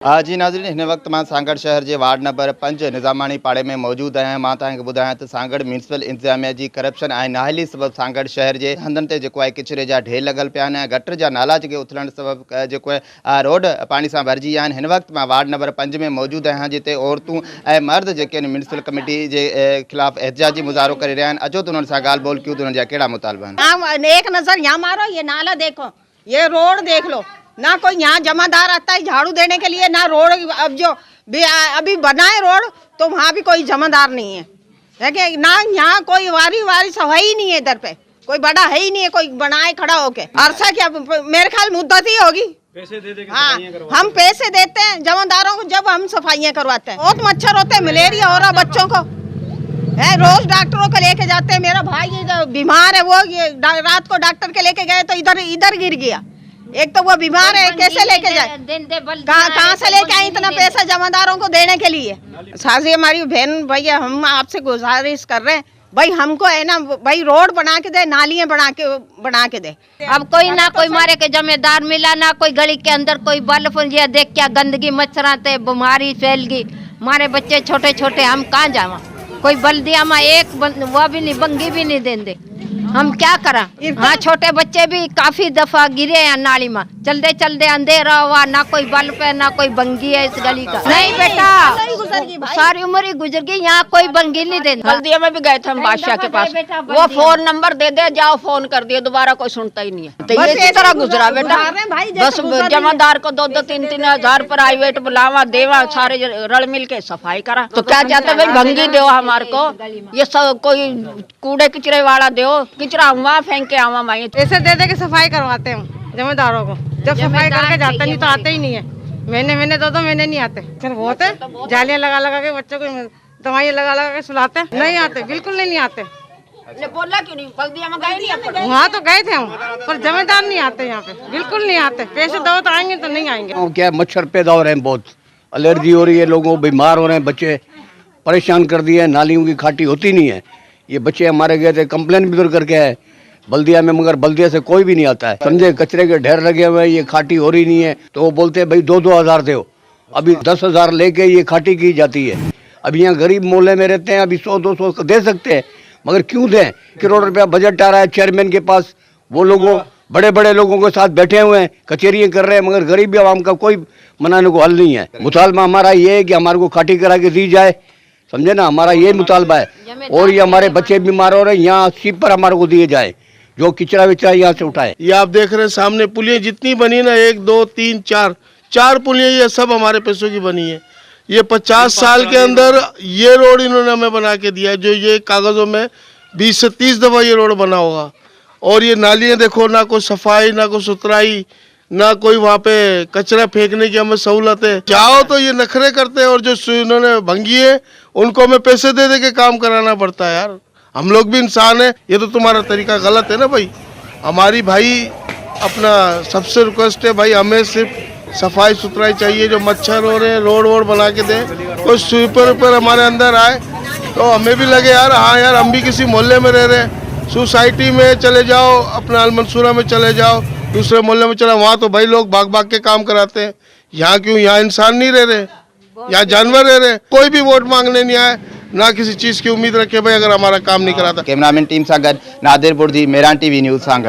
जी नाज़रीन, हिन वक्त मां सांगड़ शहर के वार्ड नंबर 5 निज़ामानी पाड़े में मौजूद आहियां। मां तव्हांखे ॿुधायां त सांगड़ म्यूनिसिपल इंतजामिया की करप्शन ऐं नाहली सबब सांगड़ शहर के हंधनि ते जेको आहे किचिरे जा ढेर लगल पिया आहिनि। गटर जा नाला जेके उथलण सबब जेको आहे रोड पानी से भरजी विया आहिनि। हिन वक्त मां वार्ड नंबर 5 में मौजूद आहियां, जिते औरतूं ऐं मर्द जेके म्यूनिसिपल कमेटी के खिलाफ एहतजाजी मुज़ाहरो करे रहिया आहिनि। अचो त उन्हनि सां ॻाल्हि ॿोल कयूं त उन्हनि जा कहिड़ा मुतालबा आहिनि। एक नजर यहाँ मारो, ये नाला देखो, ये रोड देख लो, ना कोई यहाँ जमादार आता है झाड़ू देने के लिए, ना रोड अब जो अभी बनाए रोड तो वहाँ भी कोई जमादार नहीं है कि ना यहाँ कोई वारी सफाई ही नहीं है। इधर पे कोई बड़ा है ही नहीं है, कोई बनाए खड़ा होके। अरसा क्या मेरे ख्याल मुद्दत ही होगी। पैसे दे हाँ, हम पैसे देते हैं जमादारों को जब हम सफाइयाँ करवाते हैं। बहुत मच्छर होते हैं, मलेरिया हो रहा बच्चों को है, रोज डॉक्टरों को लेके जाते हैं। मेरा भाई बीमार है, वो रात को डॉक्टर के लेके गए तो इधर गिर गया। एक तो वो बीमार है, कैसे लेके जाए, कहाँ से लेके आए इतना पैसा जमादारों को देने के लिए। साजी हमारी बहन भैया, हम आपसे गुजारिश कर रहे हैं भाई, हमको है ना भाई रोड बना के दे, नालियाँ बना के दे। अब कोई ना कोई मारे के जमींदार मिला, ना कोई गली के अंदर कोई बल्ब फुंजिया देख क्या गंदगी मच्छराते बीमारी फैल गई। हमारे बच्चे छोटे छोटे, हम कहाँ जावा, कोई बल्दिया में एक वो भी नहीं, बंगी भी नहीं देंगे, हम क्या करा। हाँ, छोटे बच्चे भी काफी दफा गिरे हैं नाली में, चलते चलते अंधेरा हुआ, ना कोई बल्ब है ना कोई बंगी है इस गली का। नहीं बेटा, सारी उम्र ही गुजर गई, यहाँ कोई बंगी नहीं देता। हल्दिया में भी गए थे हम बादशाह के पास, वो फोन नंबर दे दे, जाओ फोन कर दिए, दोबारा कोई सुनता ही नहीं है। तो ये इसी तरह गुजरा बेटा, बस जमादार को 2-2, 3-3 हजार प्राइवेट बुलावा देवा, सारे रल मिल के सफाई करा। तो क्या चाहते भाई, भंगी दो हमारे को, ये सब कोई कूड़े किचरे वाला दो, किचरा वहाँ फेंक के आवा माई। पैसे दे के सफाई करवाते हैं जमींदारों को, जब सफाई करके जाते नहीं तो आते ही नहीं है। महीने 2 महीने नहीं आते। फिर बहुत है, जालियाँ लगा के बच्चों को दवाइयाँ लगा के सुलाते, नहीं आते, बिल्कुल नहीं आते। बोला क्यों नहीं, बल्दिया में गए नहीं आप? वहाँ तो गए थे हम, पर जमींदार नहीं आते यहाँ पे, बिल्कुल नहीं आते। पैसे दो तो आएंगे, तो नहीं आएंगे। क्या मच्छर पैदा हो रहे हैं, बहुत एलर्जी हो रही है, लोगों बीमार हो रहे हैं, बच्चे परेशान कर दिए। नालियों की खाटी होती नहीं है, ये बच्चे हमारे गए थे, कंप्लेन भी दूर करके आए बल्दिया में, मगर बल्दिया से कोई भी नहीं आता है। समझे, कचरे के ढेर लगे हुए हैं, ये खाटी हो रही नहीं है, तो वो बोलते हैं भाई 2-2 हजार दो। अभी 10 हजार लेके ये खाटी की जाती है। अभी यहाँ गरीब मोहल्ले में रहते हैं, अभी 100-200 दे सकते हैं, मगर क्यों दें? करोड़ रुपया बजट आ रहा है चेयरमैन के पास, वो लोगों बड़े लोगों के साथ बैठे हुए हैं, कचहरियाँ कर रहे हैं, मगर गरीब आवाम का कोई मनाने को हल नहीं है। मुतालबा हमारा ये है कि हमारे को खाटी करा के दी जाए, समझे ना, हमारा ये मुतालबा है। और ये हमारे बच्चे बीमार हो रहे हैं, यहाँ सीप पर हमारे को दिए जाए, जो किचरा विचरा यहाँ से उठाए। ये आप देख रहे हैं सामने पुलियाँ जितनी बनी ना, 1, 2, 3, 4 पुलियाँ, ये सब हमारे पैसों की बनी है। ये 50 साल के अंदर ये रोड इन्होंने हमें बना के दिया है, जो ये कागज़ों में 20 से 30 दफ़ा ये रोड बना होगा। और ये नालियाँ देखो, ना कोई सफाई, ना कोई सुथराई, ना कोई वहाँ पे कचरा फेंकने की हमें सहूलत है। जाओ तो ये नखरे करते हैं, और जो इन्होंने भंगी है उनको हमें पैसे दे के काम कराना पड़ता है। यार, हम लोग भी इंसान है, ये तो तुम्हारा तरीका गलत है ना भाई। हमारी भाई अपना सबसे रिक्वेस्ट है भाई, हमें सिर्फ सफाई सुथराई चाहिए। जो मच्छर हो रहे हैं, रोड वोड बना के दें, कोई स्वीपर हमारे अंदर आए तो हमें भी लगे यार, हाँ यार, हम भी किसी मोहल्ले में रह रहे हैं। सोसाइटी में चले जाओ, अपना अलमंसूरा में चले जाओ, दूसरे मोहल्ले में चला, वहाँ तो भाई लोग भाग के काम कराते हैं। यहाँ क्यों? यहाँ इंसान नहीं रह रहे, यहाँ जानवर रह रहे। कोई भी वोट मांगने नहीं आए, ना किसी चीज़ की उम्मीद रखे भाई, अगर हमारा काम नहीं कराता। कैमरामैन टीम सां गॾु नादिर बुर्दी, मेरान टीवी न्यूज़ सांगड़।